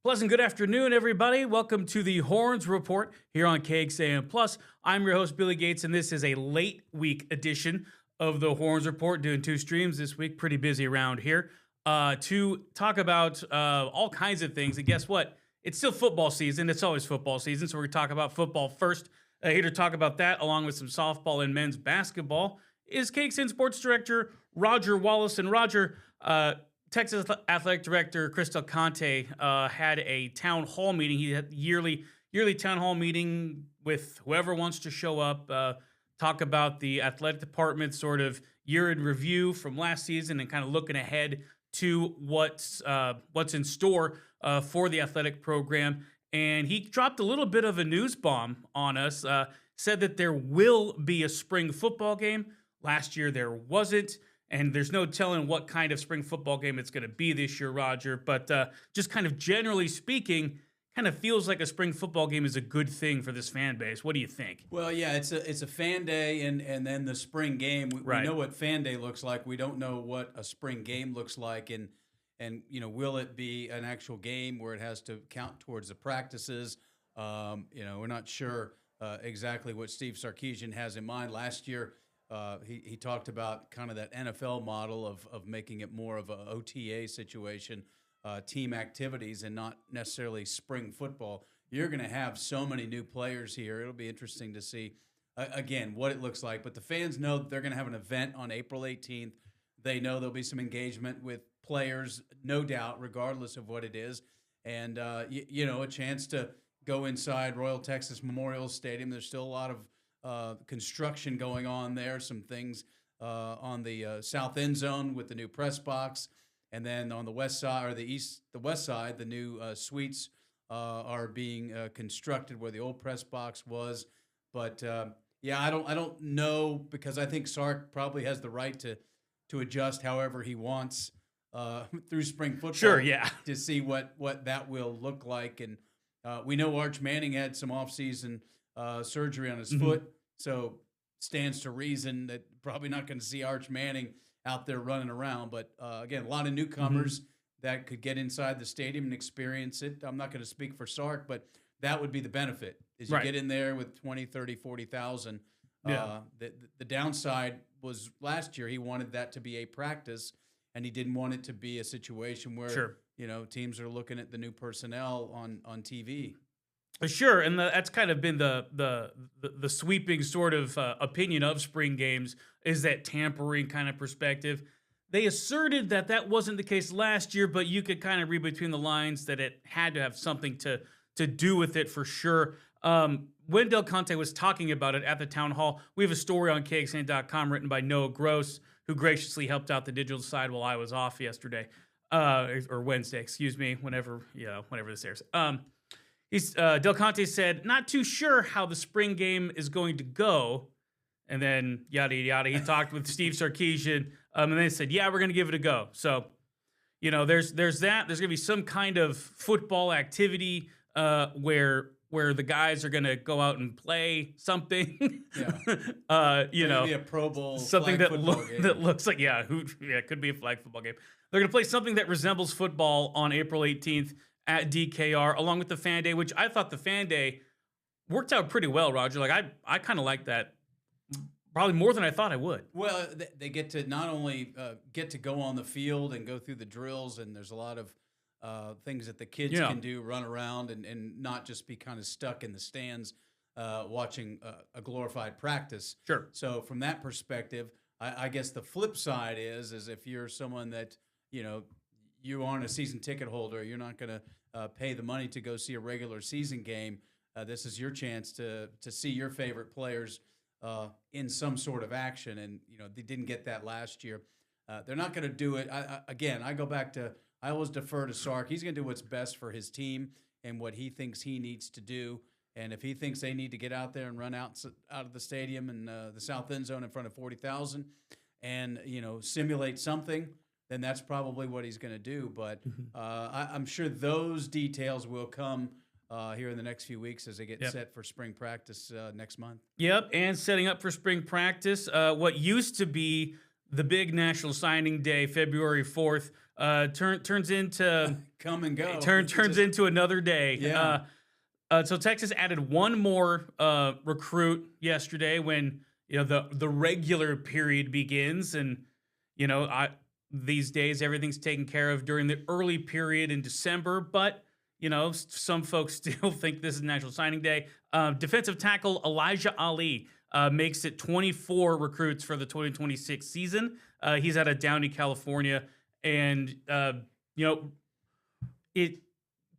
Pleasant good afternoon, everybody. Welcome to the Horns Report here on KXAN Plus. I'm your host, Billy Gates, and this is a late week edition of the Horns Report, doing 2 streams this week. Pretty busy around here to talk about all kinds of things. And guess what? It's still football season. It's always football season, so we're going to talk about football first. Here to talk about that, along with some softball and men's basketball, is KXAN Sports Director Roger Wallace. And Roger, Texas Athletic Director Chris Del Conte had a town hall meeting. He had yearly town hall meeting with whoever wants to show up, talk about the athletic department sort of year in review from last season and kind of looking ahead to what's in store for the athletic program. And he dropped a little bit of a news bomb on us, said that there will be a spring football game. Last year there wasn't. And there's no telling what kind of spring football game it's going to be this year, Roger. But just kind of generally speaking, kind of feels like a spring football game is a good thing for this fan base. What do you think? Well, yeah, it's a fan day and then the spring game. We know what fan day looks like. We don't know what a spring game looks like. And will it be an actual game where it has to count towards the practices? We're not sure exactly what Steve Sarkisian has in mind. Last year, he talked about kind of that NFL model of making it more of an OTA situation, team activities, and not necessarily spring football. You're going to have so many new players here. It'll be interesting to see, again, what it looks like. But the fans know that they're going to have an event on April 18th. They know there'll be some engagement with players, no doubt, regardless of what it is. And, a chance to go inside Royal Texas Memorial Stadium. There's still a lot of construction going on there, some things on the south end zone with the new press box, and then on the west side or the west side, the new suites are being constructed where the old press box was. But I don't know, because I think Sark probably has the right to adjust however he wants through spring football. Sure, yeah. To see what that will look like. And we know Arch Manning had some offseason surgery on his foot. So stands to reason that probably not going to see Arch Manning out there running around. But, again, a lot of newcomers that could get inside the stadium and experience it. I'm not going to speak for Sark, but that would be the benefit, is you get in there with 20, 30, 40,000. The downside was last year he wanted that to be a practice, and he didn't want it to be a situation where, teams are looking at the new personnel on TV. Sure, and that's kind of been the sweeping sort of opinion of spring games, is that tampering kind of perspective. They asserted that wasn't the case last year, but you could kind of read between the lines that it had to have something to do with it for sure. When Del Conte was talking about it at the town hall, we have a story on KXAN.com written by Noah Gross, who graciously helped out the digital side while I was off yesterday, or Wednesday, excuse me, whenever this airs. Del Conte said, not too sure how the spring game is going to go. And then yada, yada. He talked with Steve Sarkisian, and they said, yeah, we're going to give it a go. So, there's that. There's going to be some kind of football activity where the guys are going to go out and play something. Maybe a Pro Bowl something that looks like, it could be a flag football game. They're going to play something that resembles football on April 18th. At DKR, along with the fan day, which I thought the fan day worked out pretty well, Roger. Like I kind of like that, probably more than I thought I would. Well, they get to not only get to go on the field and go through the drills, and there's a lot of things that the kids can do, run around and not just be kind of stuck in the stands watching a glorified practice. Sure. So from that perspective, I guess the flip side is if you're someone that, you aren't a season ticket holder, you're not going to pay the money to go see a regular season game. This is your chance to see your favorite players in some sort of action, and they didn't get that last year. They're not going to do it. I go back to, I always defer to Sark. He's going to do what's best for his team and what he thinks he needs to do. And if he thinks they need to get out there and run out of the stadium and the south end zone in front of 40,000 and simulate something, then that's probably what he's going to do. But I'm sure those details will come here in the next few weeks as they get set for spring practice next month. Yep, and setting up for spring practice. What used to be the big National Signing Day, February 4th, turns into come and go. Turns into another day. Yeah. So Texas added one more recruit yesterday when the regular period begins, and these days everything's taken care of during the early period in December, but some folks still think this is National Signing Day. Defensive tackle Elijah Ali makes it 24 recruits for the 2026 season. He's out of Downey, California, and it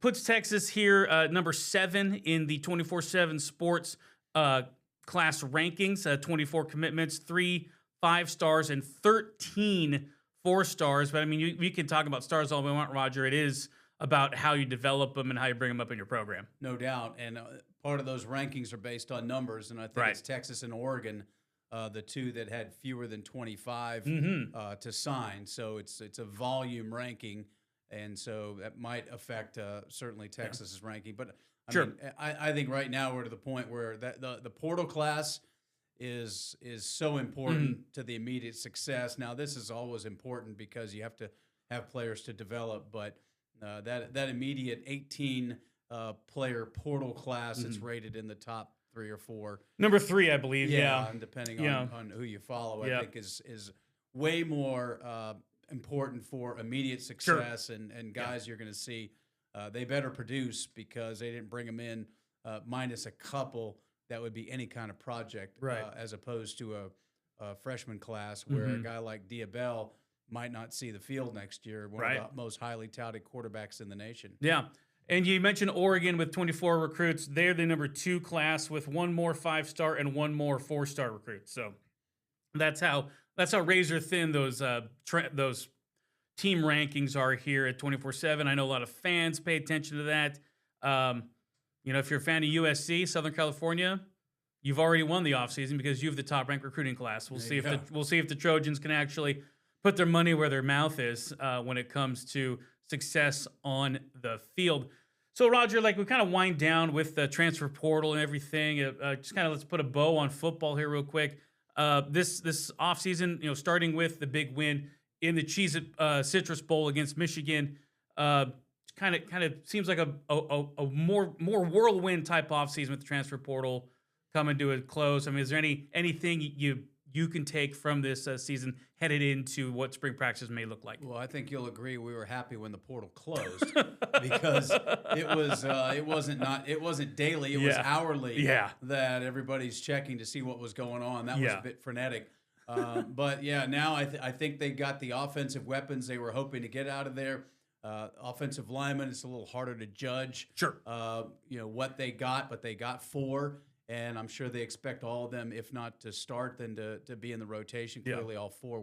puts Texas here number 7 in the 24/7 Sports class rankings. 24 commitments, 3 5-stars, and 13 4-stars. But I mean, we can talk about stars all we want, Roger. It is about how you develop them and how you bring them up in your program. No doubt. And part of those rankings are based on numbers. And I think it's Texas and Oregon, the two that had fewer than 25 to sign. So it's a volume ranking. And so that might affect certainly Texas's ranking. But I think right now we're to the point where the portal class is so important to the immediate success. Now, this is always important because you have to have players to develop, but that immediate 18 player portal class that's rated in the top 3 or 4. Number 3, I believe. Yeah. And depending on who you follow, I think is way more important for immediate success and guys you're going to see. They better produce because they didn't bring them in minus a couple. That would be any kind of project, as opposed to a freshman class where a guy like Diabell might not see the field next year, one of the most highly touted quarterbacks in the nation. Yeah. And you mentioned Oregon with 24 recruits. They're the number 2 class with 1 more 5-star and 1 more 4-star recruit. So that's how razor thin those team rankings are here at 24/7. I know a lot of fans pay attention to that. If you're a fan of USC, Southern California, you've already won the offseason because you have the top-ranked recruiting class. We'll see if the Trojans can actually put their money where their mouth is when it comes to success on the field. So, Roger, we kind of wind down with the transfer portal and everything. Just kind of let's put a bow on football here real quick. This offseason, starting with the big win in the Citrus Bowl against Michigan, kind of seems like a more whirlwind type offseason with the transfer portal coming to a close. I mean, is there anything you can take from this season headed into what spring practice may look like? Well, I think you'll agree we were happy when the portal closed because it wasn't daily, it was hourly that everybody's checking to see what was going on. That was a bit frenetic. But now I think they got the offensive weapons they were hoping to get out of there. Offensive linemen, it's a little harder to judge. Sure. What they got, but they got 4. And I'm sure they expect all of them, if not to start, then to be in the rotation. Clearly, all 4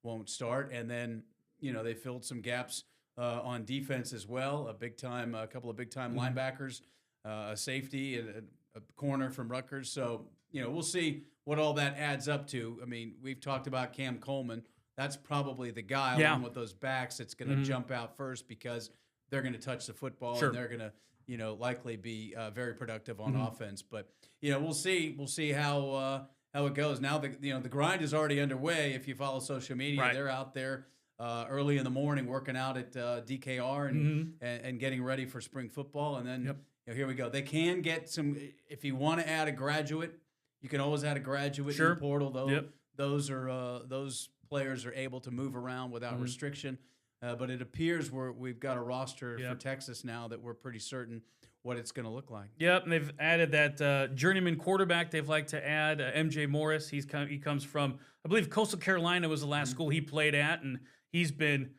won't start. And then they filled some gaps on defense as well. A couple of big time linebackers, a safety, and a corner from Rutgers. So we'll see what all that adds up to. I mean, we've talked about Cam Coleman. That's probably the guy along with those backs that's going to jump out first because they're going to touch the football and they're going to likely be very productive on offense. But we'll see. We'll see how it goes. Now the grind is already underway. If you follow social media, they're out there early in the morning working out at DKR and getting ready for spring football. And then here we go. They can get some. If you want to add a graduate, you can always add a graduate in the portal. Though those players are able to move around without restriction. But it appears we've got a roster for Texas now that we're pretty certain what it's going to look like. Yep, and they've added that journeyman quarterback they've liked to add, MJ Morris. He comes from, I believe, Coastal Carolina was the last school he played at, and he's been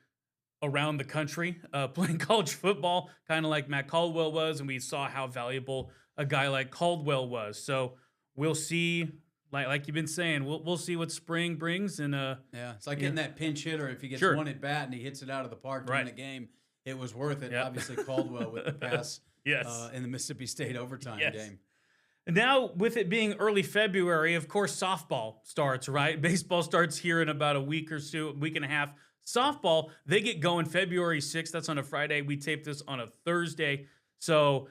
around the country playing college football, kind of like Matt Caldwell was, and we saw how valuable a guy like Caldwell was. So we'll see. Like you've been saying, we'll see what spring brings, and it's like getting that pinch hitter. If he gets one at bat and he hits it out of the park during the game, it was worth it. Obviously, Caldwell with the pass in the Mississippi State overtime game. And now, with it being early February, of course, softball starts. Right, baseball starts here in about a week or so, week and a half. Softball, they get going February 6th. That's on a Friday. We tape this on a Thursday, so.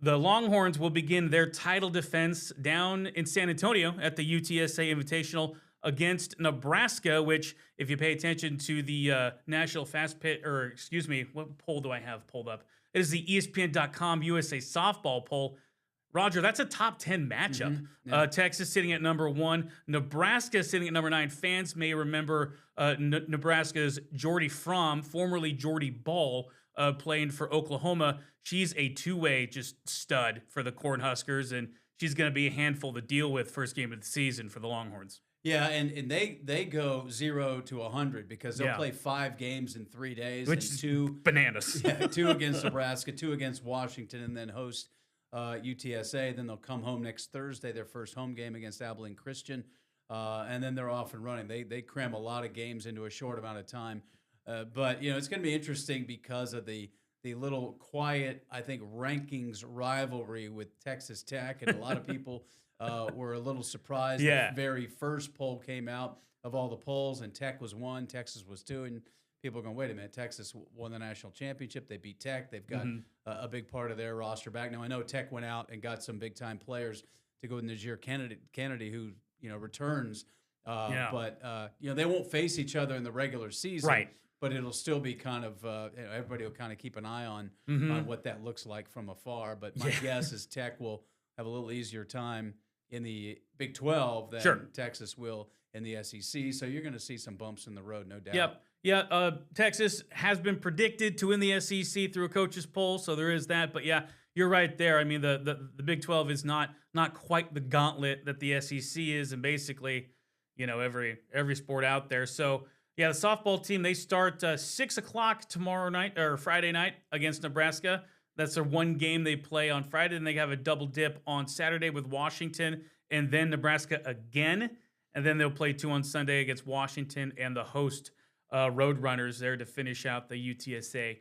The Longhorns will begin their title defense down in San Antonio at the UTSA Invitational. against Nebraska, which, if you pay attention to the National Fast Pit, or excuse me, what poll do I have pulled up? It is the ESPN.com USA softball poll. Roger, that's a top 10 matchup. Mm-hmm. Yeah. Texas sitting at number 1, Nebraska sitting at number 9. Fans may remember Nebraska's Jordy Fromm, formerly Jordy Ball, playing for Oklahoma. She's a two-way just stud for the Cornhuskers, and she's going to be a handful to deal with first game of the season for the Longhorns. Yeah, and they go 0 to 100 because they'll play 5 games in 3 days, which and is 2 bananas. 2 against Nebraska, 2 against Washington, and then host UTSA. Then they'll come home next Thursday, their first home game against Abilene Christian, and then they're off and running. They cram a lot of games into a short amount of time, but it's going to be interesting because of the little quiet, I think, rankings rivalry with Texas Tech, and a lot of people were a little surprised. Yeah. The very first poll came out of all the polls, and Tech was 1, Texas was 2, and people are going, wait a minute, Texas won the national championship. They beat Tech. They've got a big part of their roster back. Now, I know Tech went out and got some big-time players to go with Najir Kennedy, who, returns. But, they won't face each other in the regular season. Right. But it'll still be kind of everybody will kind of keep an eye on what that looks like from afar. But my guess is Tech will have a little easier time in the Big 12 than Texas will in the SEC. So you're going to see some bumps in the road, no doubt. Yep. Yeah, Texas has been predicted to win the SEC through a coaches poll, so there is that. But yeah, you're right there. I mean, the Big 12 is not quite the gauntlet that the SEC is, and basically, every sport out there. So yeah, the softball team, they start 6:00 tomorrow night or Friday night against Nebraska. That's their one game they play on Friday, and they have a double dip on Saturday with Washington, and then Nebraska again, and then they'll play 2 on Sunday against Washington and the host Roadrunners there to finish out the UTSA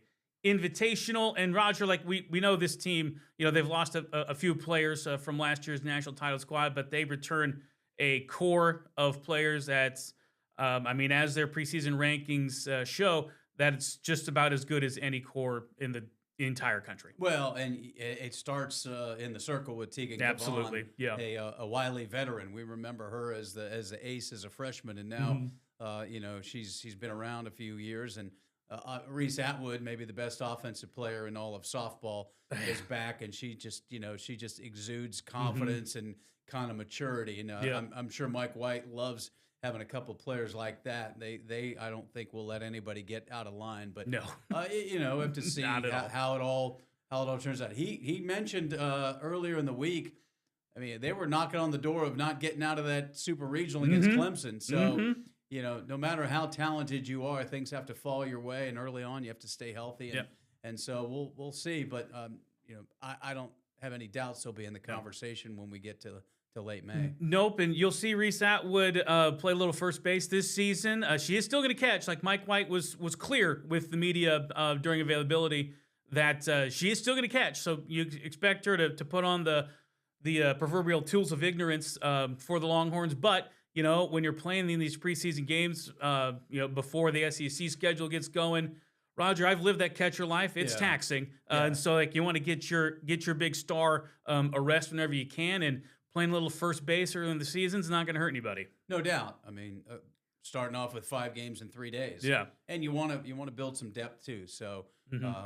Invitational. And Roger, like we know this team, they've lost a few players from last year's national title squad, but they return a core of players that's, as their preseason rankings show, that it's just about as good as any core in the entire country. Well, and it starts in the circle with Tegan Gavon, absolutely, yeah, a wily veteran. We remember her as the ace as a freshman, and now she's been around a few years. And Reese Atwood, maybe the best offensive player in all of softball, is back, and she just exudes confidence and kind of maturity. And I'm sure Mike White loves having a couple players like that. They I don't think will let anybody get out of line. But no, we have to see how it all turns out. He mentioned earlier in the week, they were knocking on the door of not getting out of that super regional against Clemson. So no matter how talented you are, things have to fall your way, and early on you have to stay healthy. And so we'll see. But I don't have any doubts they'll be in the conversation when we get to late May. Nope, and you'll see Reese Atwood play a little first base this season. She is still going to catch, like Mike White was clear with the media during availability that she is still going to catch. So you expect her to put on the proverbial tools of ignorance for the Longhorns. But when you're playing in these preseason games, before the SEC schedule gets going, Roger, I've lived that catcher life. It's taxing, and so you want to get your big star a rest whenever you can, and playing a little first base early in the season is not going to hurt anybody. No doubt. Starting off with 5 games in 3 days. Yeah, and you want to build some depth too. So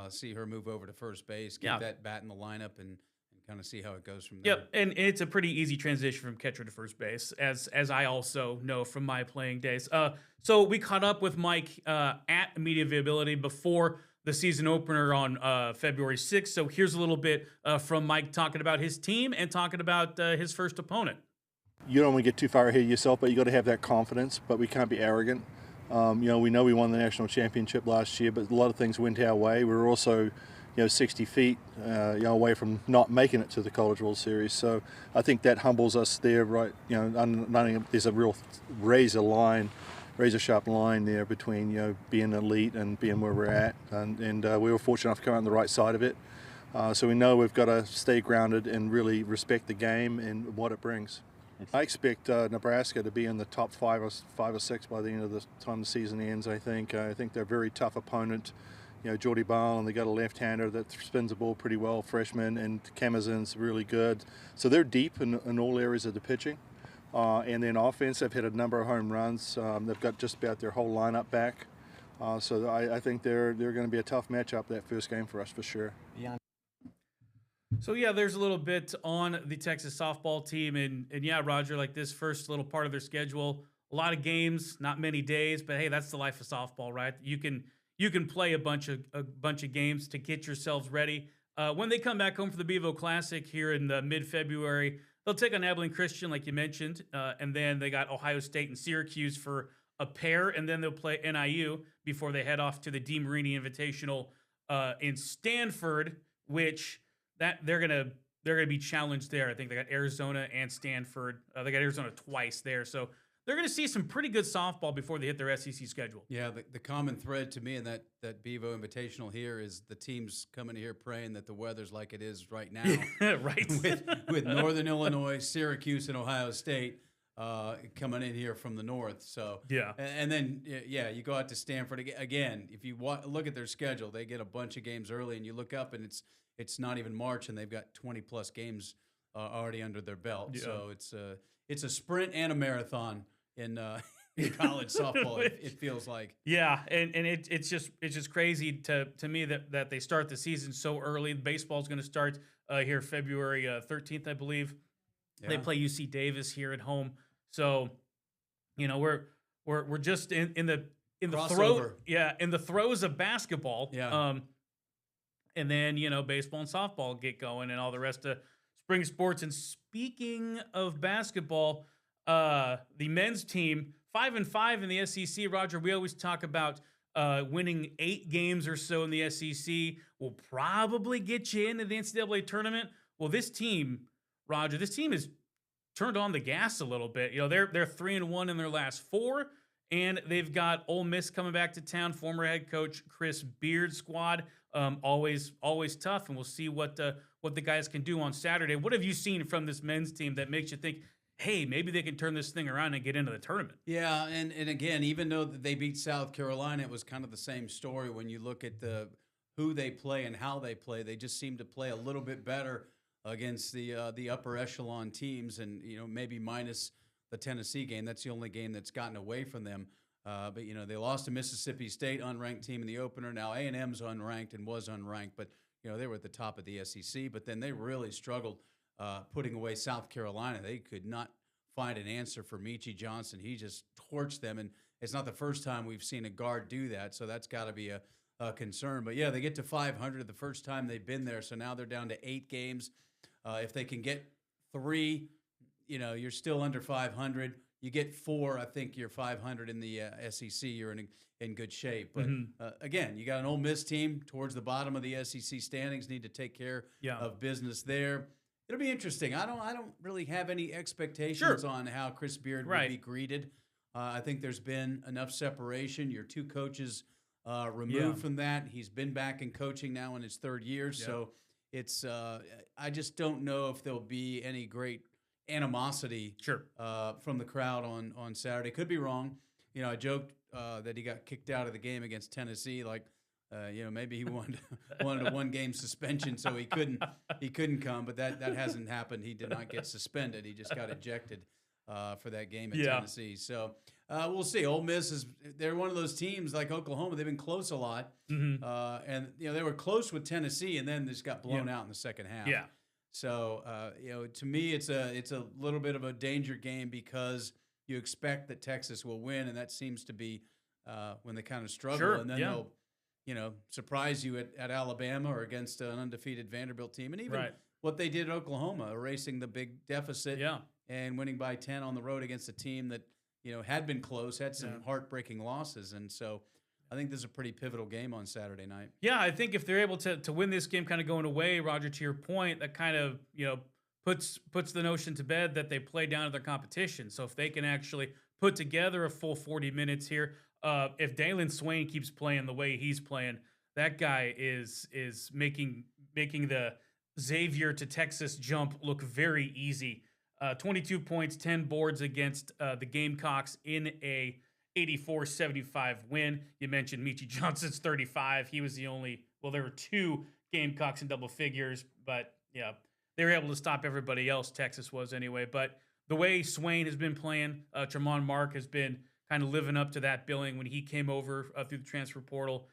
see her move over to first base, get that bat in the lineup, and kind of see how it goes from there. Yep, and it's a pretty easy transition from catcher to first base, as I also know from my playing days. So we caught up with Mike at media availability before the season opener on February 6th. So here's a little bit from Mike talking about his team and talking about his first opponent. You don't want to get too far ahead of yourself, but you got to have that confidence, but we can't be arrogant. We know we won the national championship last year, but a lot of things went our way. We were also 60 feet away from not making it to the College World Series. So I think that humbles us there, right? There's a real razor sharp line there between being elite and being where we're at, and we were fortunate enough to come out on the right side of it. So we know we've got to stay grounded and really respect the game and what it brings. I expect Nebraska to be in the top 5 or 6 by the end of the time the season ends. I think they're a very tough opponent. Jordy Ball, and they got a left-hander that spins the ball pretty well, freshman, and Kamazan's really good. So they're deep in all areas of the pitching. And then offense, they've hit a number of home runs. They've got just about their whole lineup back. So I think they're going to be a tough matchup that first game for us for sure. So, yeah, there's a little bit on the Texas softball team. And yeah, Roger, like this first little part of their schedule, a lot of games, not many days. But, hey, that's the life of softball, right? You can play a bunch of games to get yourselves ready. When they come back home for the Bevo Classic here in the mid-February, they'll take on Abilene Christian, like you mentioned. And then they got Ohio State and Syracuse for a pair. And then they'll play NIU before they head off to the DeMarini Invitational in Stanford, which – that they're gonna be challenged there. I think they got Arizona and Stanford. They got Arizona twice there, so they're gonna see some pretty good softball before they hit their SEC schedule. Yeah, the common thread to me in that Bevo Invitational here is the teams coming here praying that the weather's like it is right now, right? with Northern Illinois, Syracuse, and Ohio State coming in here from the north. So yeah, and then you go out to Stanford again. If you look at their schedule, they get a bunch of games early, and you look up and it's not even March, and they've got 20+ games already under their belt. Yeah. So it's a sprint and a marathon in college softball. It feels like. Yeah, and it's just crazy to me that they start the season so early. Baseball's going to start here February 13th, I believe. Yeah. They play UC Davis here at home. So, we're just in the throes of basketball. Yeah. And then, baseball and softball get going and all the rest of spring sports. And speaking of basketball, the men's team, 5-5 in the SEC. Roger, we always talk about winning 8 games or so in the SEC will probably get you into the NCAA tournament. Well, this team, Roger, has turned on the gas a little bit. They're 3-1 in their last 4. And they've got Ole Miss coming back to town, former head coach Chris Beard's squad. Always tough, and we'll see what the guys can do on Saturday. What have you seen from this men's team that makes you think, hey, maybe they can turn this thing around and get into the tournament? Yeah, and again, even though they beat South Carolina, it was kind of the same story when you look at who they play and how they play. They just seem to play a little bit better against the upper echelon teams, and maybe minus the Tennessee game. That's the only game that's gotten away from them. But they lost to Mississippi State, unranked team in the opener. Now A&M's unranked and was unranked, but they were at the top of the SEC. But then they really struggled putting away South Carolina. They could not find an answer for Michi Johnson. He just torched them, and it's not the first time we've seen a guard do that. So that's got to be a concern. But yeah, they get to 500 the first time they've been there. So now they're down to 8 games. If they can get 3. You're still under 500. You get 4, I think you're 500 in the SEC. You're in good shape. But again, you got an Ole Miss team towards the bottom of the SEC standings. Need to take care of business there. It'll be interesting. I don't really have any expectations on how Chris Beard will be greeted. I think there's been enough separation. You're 2 coaches removed from that. He's been back in coaching now in his 3rd year. Yeah. So it's I just don't know if there'll be any great animosity from the crowd on Saturday. Could be wrong. I joked that he got kicked out of the game against Tennessee. Like, maybe he wanted a 1-game suspension, so he couldn't come. But that hasn't happened. He did not get suspended. He just got ejected for that game at Tennessee. So we'll see. Ole Miss they're one of those teams like Oklahoma. They've been close a lot, and they were close with Tennessee, and then just got blown out in the second half. Yeah. So, to me, it's a little bit of a danger game because you expect that Texas will win, and that seems to be when they kind of struggle. And then they'll, surprise you at Alabama or against an undefeated Vanderbilt team. And even what they did at Oklahoma, erasing the big deficit and winning by 10 on the road against a team that, had been close, had some heartbreaking losses. And so I think this is a pretty pivotal game on Saturday night. Yeah, I think if they're able to win this game kind of going away, Roger, to your point, that kind of, puts the notion to bed that they play down to their competition. So if they can actually put together a full 40 minutes here, if Dalen Swain keeps playing the way he's playing, that guy is making the Xavier to Texas jump look very easy. 22 points, 10 boards against the Gamecocks in a 84-75 win. You mentioned Michi Johnson's 35. He was the only, there were 2 Gamecocks in double figures, but yeah, they were able to stop everybody else. Texas was anyway. But the way Swain has been playing, Tremont Mark has been kind of living up to that billing when he came over through the transfer portal.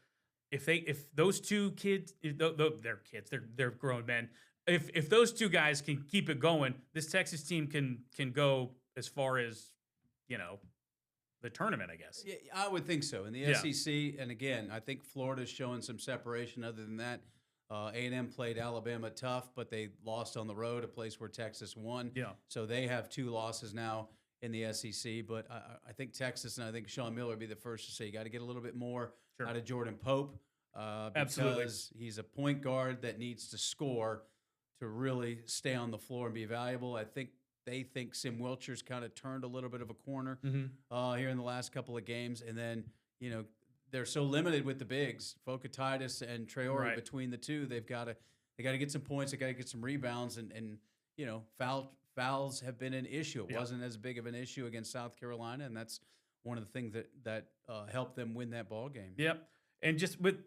If those two kids, they're kids, they're grown men. If those two guys can keep it going, this Texas team can go as far as, the tournament, I guess. Yeah, I would think so. In the SEC, and again, I think Florida's showing some separation. Other than that, A&M played Alabama tough, but they lost on the road, a place where Texas won. Yeah. So they have 2 losses now in the SEC. But I think Texas, and I think Sean Miller would be the first to say, you got to get a little bit more out of Jordan Pope. Because he's a point guard that needs to score to really stay on the floor and be valuable. I think they think Sim Wilcher's kind of turned a little bit of a corner here in the last couple of games. And then, they're so limited with the bigs, Fokatitis and Traore. Between the two, they got to get some points, they got to get some rebounds, and fouls have been an issue. It wasn't as big of an issue against South Carolina, and that's one of the things that helped them win that ball game. Yep. And just with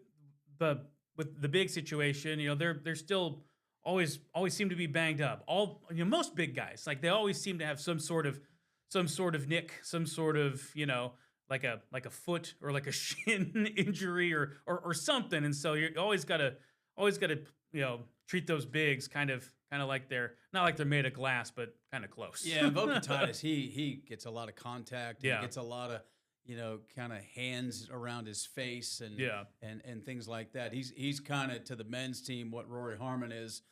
the big situation, they're still always seem to be banged up. Most big guys, like, they always seem to have some sort of nick, some sort of like a foot or like a shin injury or something. And so you always gotta treat those bigs kind of like they're not like they're made of glass, but kind of close. Yeah, Vokatitis, he gets a lot of contact. He gets a lot of kind of hands around his face and things like that. He's kind of to the men's team what Rory Harmon is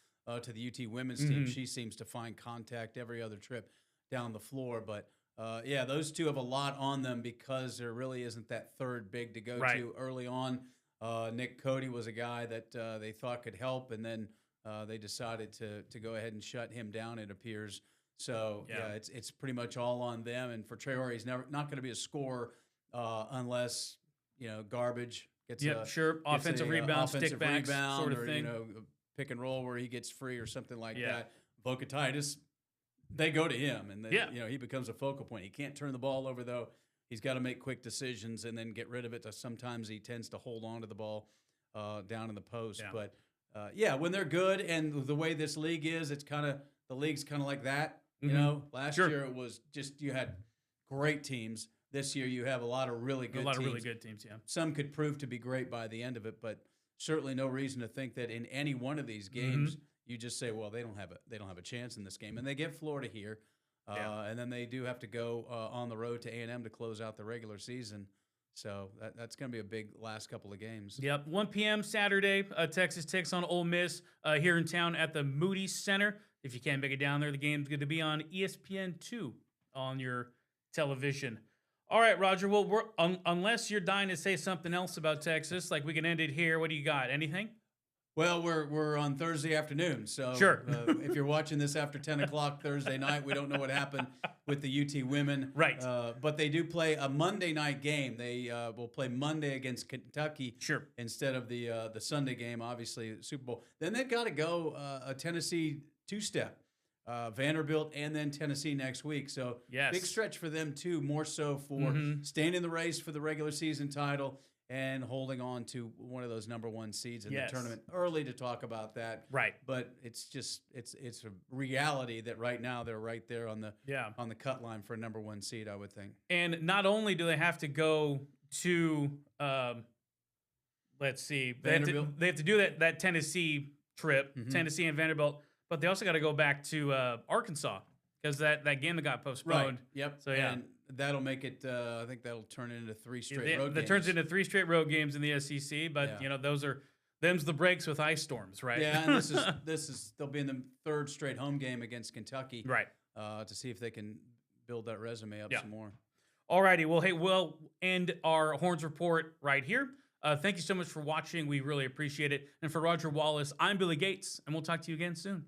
to the UT women's team. She seems to find contact every other trip down the floor. But those two have a lot on them because there really isn't that third big to go to early on. Nick Cody was a guy that they thought could help, and then they decided to go ahead and shut him down, it appears. So it's pretty much all on them. And for Traore, he's not going to be a scorer unless garbage gets offensive rebound, stick backs, sort of or, thing. Pick and roll where he gets free or something like that. Vokatitis, they go to him, and he becomes a focal point. He can't turn the ball over though. He's got to make quick decisions and then get rid of it. Sometimes he tends to hold on to the ball down in the post. Yeah. But when they're good, and the way this league is, it's the league's kind of like that. Last year it was just you had great teams. This year you have a lot of really good teams. Really good teams, yeah. Some could prove to be great by the end of it, but certainly no reason to think that in any one of these games you just say, well, they don't have a chance in this game. And they get Florida here, and then they do have to go on the road to A&M to close out the regular season. So that's going to be a big last couple of games. Yep, 1 p.m. Saturday, Texas takes on Ole Miss here in town at the Moody Center. If you can't make it down there, the game's going to be on ESPN2 on your television. All right, Roger. Well, unless you're dying to say something else about Texas, like we can end it here. What do you got? Anything? Well, we're on Thursday afternoon, so sure. If you're watching this after 10 o'clock Thursday night, we don't know what happened with the UT women. Right. But they do play a Monday night game. They will play Monday against Kentucky instead of the Sunday game, obviously, Super Bowl. Then they've got to go a Tennessee two-step, Vanderbilt and then Tennessee next week. So big stretch for them, too, more so for staying in the race for the regular season title and holding on to one of those number one seeds in the tournament. Early to talk about that, but it's a reality that right now they're right there on the cut line for a number one seed, I would think. And not only do they have to go to let's see, they have to do that Tennessee trip, Tennessee and Vanderbilt, but they also got to go back to Arkansas because that game that got postponed. Right. Yep. So and that'll make it. I think that'll turn into 3 straight road games. That turns into 3 straight road games in the SEC. But them's the breaks with ice storms, right? Yeah, and this is they'll be in the 3rd straight home game against Kentucky, right? To see if they can build that resume up some more. All righty. Well, hey, we'll end our Horns Report right here. Thank you so much for watching. We really appreciate it. And for Roger Wallace, I'm Billy Gates, and we'll talk to you again soon.